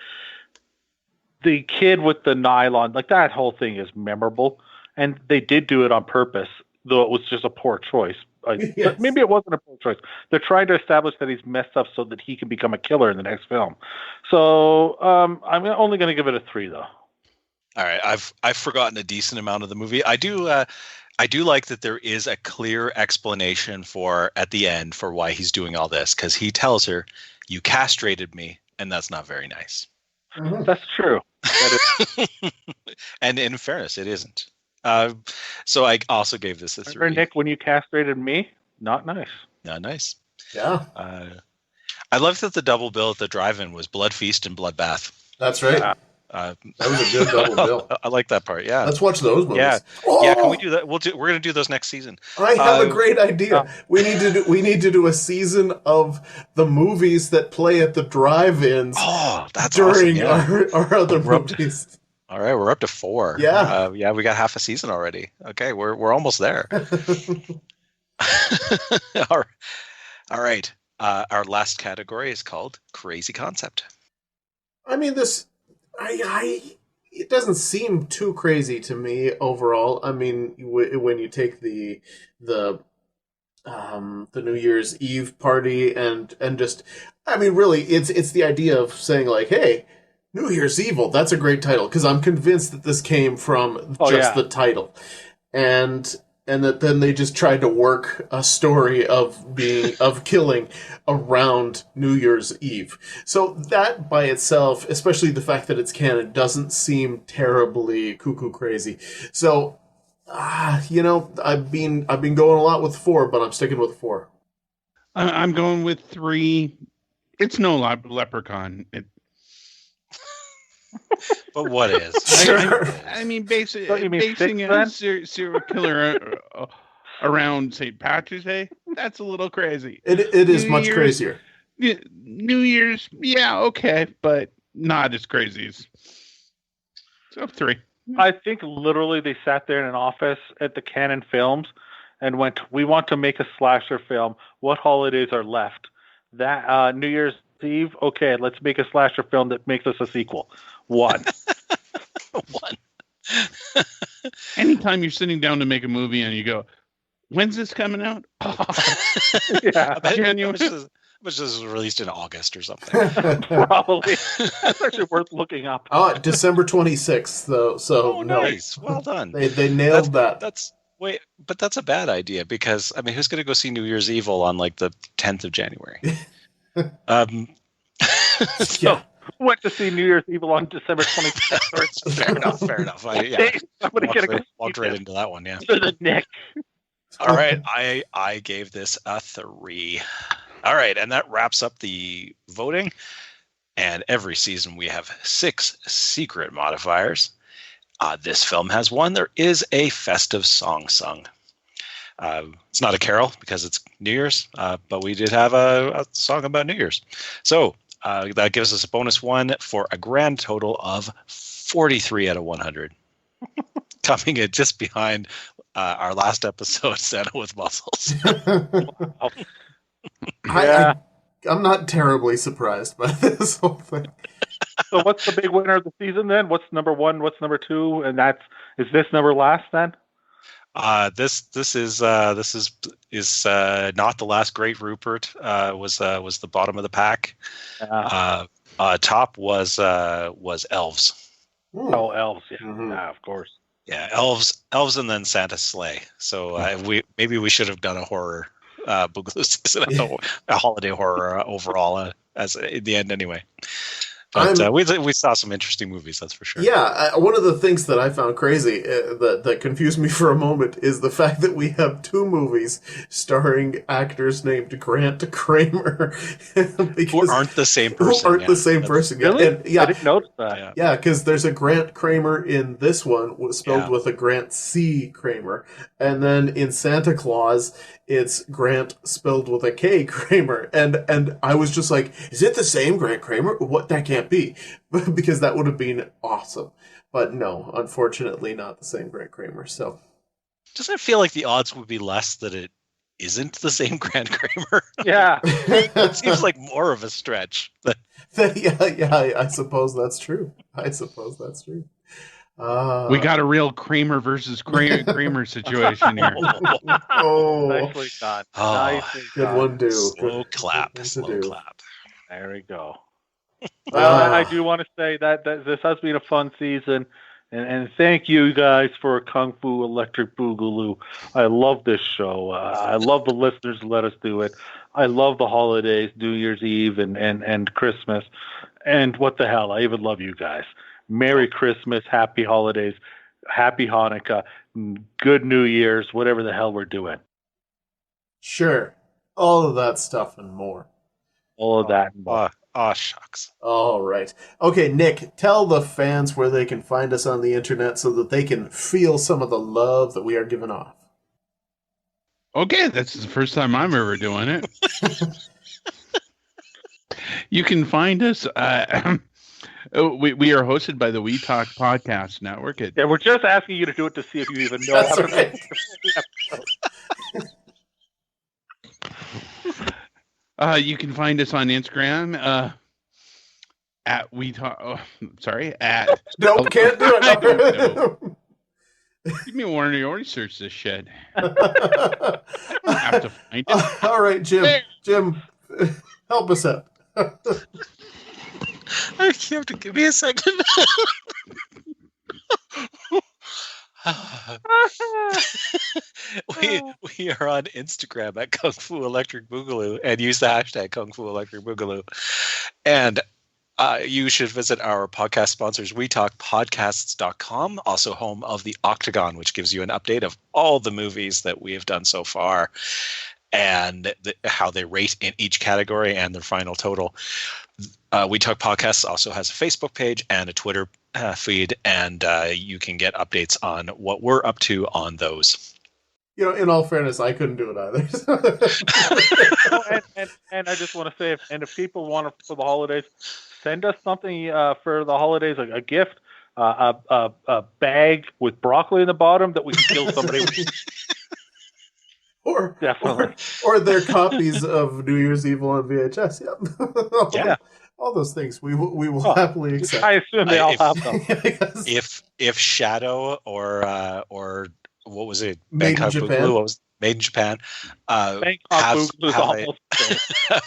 [SPEAKER 4] kid with the nylon, like that whole thing is memorable, and they did do it on purpose, though it was just a poor choice.
[SPEAKER 3] Yes.
[SPEAKER 4] Maybe it wasn't a poor choice. They're trying to establish that he's messed up so that he can become a killer in the next film. So I'm only going to give it a 3, though.
[SPEAKER 2] All right, I've forgotten a decent amount of the movie. I do like that there is a clear explanation at the end for why he's doing all this, because he tells her, "You castrated me," and that's not very nice.
[SPEAKER 3] Mm-hmm.
[SPEAKER 4] That's true.
[SPEAKER 2] And in fairness, it isn't. So I also gave this a 3.
[SPEAKER 4] Remember, Nick, when you castrated me? Not nice.
[SPEAKER 2] Not nice.
[SPEAKER 3] Yeah.
[SPEAKER 2] I love that the double bill at the drive-in was Blood Feast and Bloodbath.
[SPEAKER 3] That's right.
[SPEAKER 2] Yeah.
[SPEAKER 3] That was a good double bill.
[SPEAKER 2] I like that part. Yeah.
[SPEAKER 3] Let's watch those movies.
[SPEAKER 2] Yeah.
[SPEAKER 3] Oh!
[SPEAKER 2] Yeah. Can we do that? We're going to do those next season.
[SPEAKER 3] I have a great idea. We need to do a season of the movies that play at the drive-ins.
[SPEAKER 2] Oh, that's
[SPEAKER 3] during
[SPEAKER 2] awesome. Yeah.
[SPEAKER 3] our other movies.
[SPEAKER 2] All right, we're up to 4.
[SPEAKER 3] Yeah.
[SPEAKER 2] Yeah, we got half a season already. Okay, we're almost there. All right. Our last category is called Crazy Concept.
[SPEAKER 3] I mean, it doesn't seem too crazy to me overall. I mean, when you take the New Year's Eve party and just, I mean, really, it's the idea of saying like, hey, New Year's Evil. That's a great title because I'm convinced that this came from the title, and that then they just tried to work a story of killing around New Year's Eve. So that by itself, especially the fact that it's canon, doesn't seem terribly cuckoo crazy. So, I've been going a lot with 4, but I'm sticking with 4.
[SPEAKER 1] I'm going with 3. It's no leprechaun.
[SPEAKER 2] But what is?
[SPEAKER 3] Sure.
[SPEAKER 1] I mean, basing
[SPEAKER 4] six,
[SPEAKER 1] a serial killer around St. Patrick's Day, that's a little crazy.
[SPEAKER 3] It is much crazier.
[SPEAKER 1] New Year's, yeah, okay, but not as crazy as... So 3.
[SPEAKER 4] I think literally they sat there in an office at the Canon Films and went, we want to make a slasher film. What holidays are left? That New Year's Eve? Okay, let's make a slasher film that makes us a sequel. 1.
[SPEAKER 2] 1.
[SPEAKER 1] Anytime you're sitting down to make a movie and you go, when's this coming out?
[SPEAKER 4] Yeah.
[SPEAKER 2] Which is released in August or something.
[SPEAKER 4] Probably. That's actually worth looking up.
[SPEAKER 3] Oh, December 26th, though. So no.
[SPEAKER 2] Nice. Well done.
[SPEAKER 3] They nailed that.
[SPEAKER 2] But that's a bad idea because, I mean, who's going to go see New Year's Evil on like the 10th of January?
[SPEAKER 3] Yeah.
[SPEAKER 4] Went to see New Year's Evil on December 26th.
[SPEAKER 2] Fair enough.
[SPEAKER 4] Somebody
[SPEAKER 2] Walked right into that one, yeah.
[SPEAKER 4] To the neck.
[SPEAKER 2] All right, I gave this a 3. All right, and that wraps up the voting. And every season we have 6 secret modifiers. This film has one. There is a festive song sung. It's not a carol because it's New Year's, but we did have a song about New Year's. So that gives us a bonus 1 for a grand total of 43 out of 100. Coming in just behind our last episode, Santa with Muscles.
[SPEAKER 3] I'm not terribly surprised by this whole thing.
[SPEAKER 4] So what's the big winner of the season then? What's number 1? What's number 2? And is this number last then?
[SPEAKER 2] This is not the last great Rupert. Was the bottom of the pack. Top was Elves.
[SPEAKER 4] Oh, Elves, yeah,
[SPEAKER 3] Mm-hmm.
[SPEAKER 4] yeah, of course.
[SPEAKER 2] Yeah, Elves, and then Santa's sleigh. So we should have done a horror Boogaloo season, a holiday horror overall as in the end anyway. But we saw some interesting movies, that's for sure.
[SPEAKER 3] Yeah, one of the things that I found crazy that confused me for a moment is the fact that we have 2 movies starring actors named Grant Kramer
[SPEAKER 2] who aren't the same person.
[SPEAKER 3] The same person.
[SPEAKER 4] Really?
[SPEAKER 3] And, yeah,
[SPEAKER 4] I didn't notice that.
[SPEAKER 3] Yeah, because there's a Grant Kramer in this one, spelled with a Grant C. Kramer. And then in Santa Claus, it's Grant spelled with a K Kramer. And I was just like, is it the same Grant Kramer? What? That can't be. Because that would have been awesome. But no, unfortunately not the same Grant Kramer. So
[SPEAKER 2] doesn't it feel like the odds would be less that it isn't the same Grant Kramer?
[SPEAKER 4] Yeah.
[SPEAKER 2] It seems like more of a stretch.
[SPEAKER 3] yeah, I suppose that's true.
[SPEAKER 1] We got a real Kramer versus Kramer situation here.
[SPEAKER 4] Nicely done. Nicely
[SPEAKER 3] good
[SPEAKER 4] done.
[SPEAKER 3] one, dude.
[SPEAKER 2] Slow clap.
[SPEAKER 4] There we go. Well, I do want to say that this has been a fun season, and thank you guys for Kung Fu Electric Boogaloo. I love this show. I love the listeners who let us do it. I love the holidays, New Year's Eve and Christmas. And what the hell, I even love you guys. Merry Christmas, Happy Holidays, Happy Hanukkah, Good New Year's, whatever the hell we're doing.
[SPEAKER 3] Sure. All of that stuff and more.
[SPEAKER 4] All of that and more.
[SPEAKER 2] Shucks.
[SPEAKER 3] All right. Okay, Nick, tell the fans where they can find us on the internet so that they can feel some of the love that we are giving off.
[SPEAKER 1] Okay, that's the first time I'm ever doing it. You can find us. We are hosted by the We Talk Podcast Network.
[SPEAKER 4] Yeah, we're just asking you to do it to see if you even know.
[SPEAKER 3] That's right.
[SPEAKER 1] You can find us on Instagram at we talk. Oh, sorry, at
[SPEAKER 3] Nope, can't do it.
[SPEAKER 1] I don't know. Give me a warning. You already searched this shit. I don't have to find it.
[SPEAKER 3] All right, Jim. Jim, help us out.
[SPEAKER 2] You have to give me a second. we are on Instagram at Kung Fu Electric Boogaloo and use the hashtag Kung Fu Electric Boogaloo. And you should visit our podcast sponsors, WeTalkPodcasts.com, also home of the Octagon, which gives you an update of all the movies that we have done so far and how they rate in each category and their final total. We Talk Podcasts also has a Facebook page and a Twitter feed, and you can get updates on what we're up to on those.
[SPEAKER 3] You know, in all fairness, I couldn't do it either.
[SPEAKER 4] and I just want to say, if people want it for the holidays, send us something for the holidays, like a gift, a bag with broccoli in the bottom that we can kill somebody with.
[SPEAKER 3] Or their copies of New Year's Evil on VHS. Yep.
[SPEAKER 4] Yeah.
[SPEAKER 3] All those things we will happily accept.
[SPEAKER 4] I assume they all have them.
[SPEAKER 3] Yes.
[SPEAKER 2] If Shadow or what was it?
[SPEAKER 3] Made in Japan.
[SPEAKER 2] Boogaloo, what was Made in Japan? Have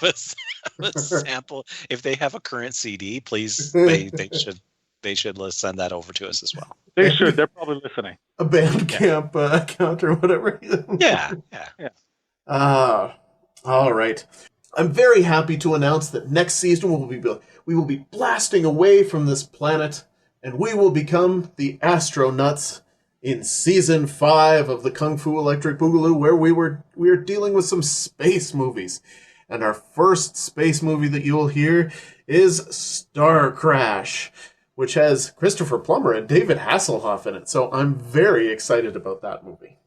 [SPEAKER 2] a sample. If they have a current CD, please they should send that over to us as well.
[SPEAKER 4] They should. They're probably listening.
[SPEAKER 3] A Bandcamp account or whatever.
[SPEAKER 2] Yeah.
[SPEAKER 3] All right. I'm very happy to announce that next season we will be blasting away from this planet, and we will become the astronauts in season 5 of the Kung Fu Electric Boogaloo, where we are dealing with some space movies. And our first space movie that you will hear is Star Crash, which has Christopher Plummer and David Hasselhoff in it. So I'm very excited about that movie.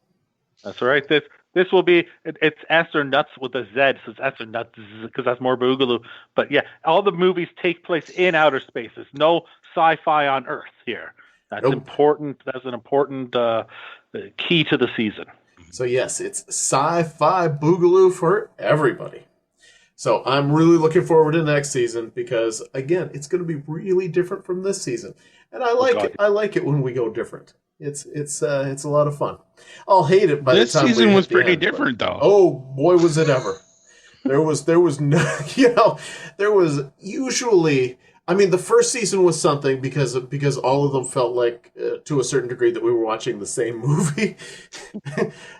[SPEAKER 4] That's right. This will be, it's astronauts with a Z, so it's astronauts because that's more Boogaloo. But yeah, all the movies take place in outer space. There's no sci-fi on Earth here. That's important. That's an important key to the season.
[SPEAKER 3] So yes, it's sci-fi Boogaloo for everybody. So I'm really looking forward to next season because, again, it's going to be really different from this season, and I like it. I like it when we go different. It's a lot of fun. I'll hate it by the time
[SPEAKER 1] this season was pretty different, though.
[SPEAKER 3] Oh boy, was it ever! There was no, there was usually. I mean, the first season was something because all of them felt like, to a certain degree, that we were watching the same movie.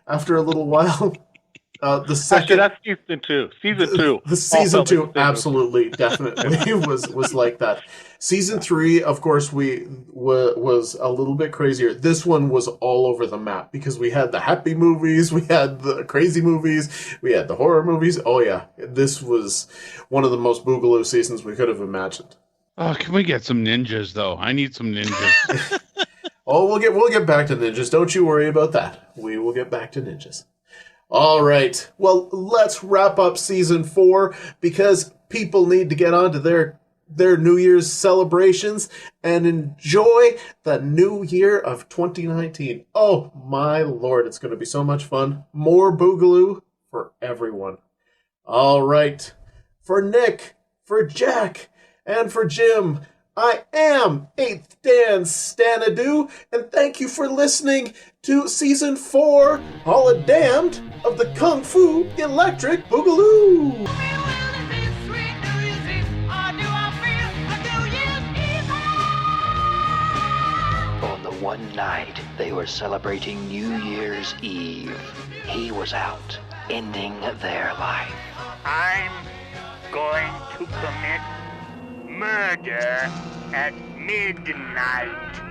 [SPEAKER 3] After a little while. The second,
[SPEAKER 4] actually, that's season 2. Season 2.
[SPEAKER 3] The season 2 absolutely, definitely was like that. Season 3, of course, was a little bit crazier. This one was all over the map because we had the happy movies, we had the crazy movies, we had the horror movies. Oh yeah, this was one of the most Boogaloo seasons we could have imagined.
[SPEAKER 1] Oh, can we get some ninjas though? I need some ninjas.
[SPEAKER 3] Oh, we'll get back to ninjas. Don't you worry about that. We will get back to ninjas. All right. Well, let's wrap up season 4 because people need to get on to their New Year's celebrations and enjoy the new year of 2019. Oh, my Lord. It's going to be so much fun. More Boogaloo for everyone. All right. For Nick, for Jack, and for Jim, I am 8th Dan Stanadu, and thank you for listening to Season 4, Holi-Damned, of the Kung Fu Electric Boogaloo.
[SPEAKER 5] On the one night they were celebrating New Year's Eve, he was out, ending their life.
[SPEAKER 6] I'm going to commit murder at midnight.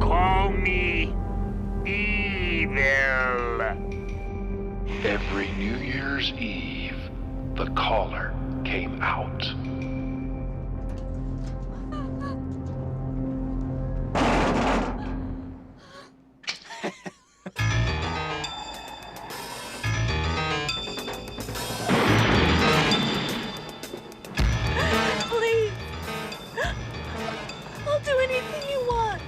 [SPEAKER 6] Call me evil.
[SPEAKER 5] Every New Year's Eve, the caller came out.
[SPEAKER 7] Please. I'll do anything you want.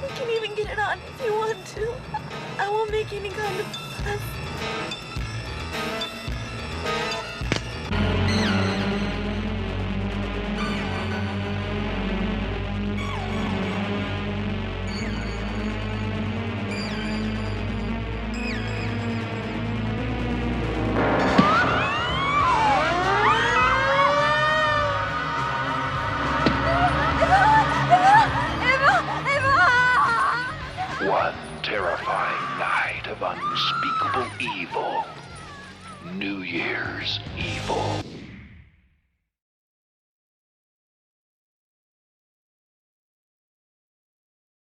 [SPEAKER 7] We can even get it on any kind of fuss.
[SPEAKER 5] One terrifying night of unspeakable evil. New Year's Evil.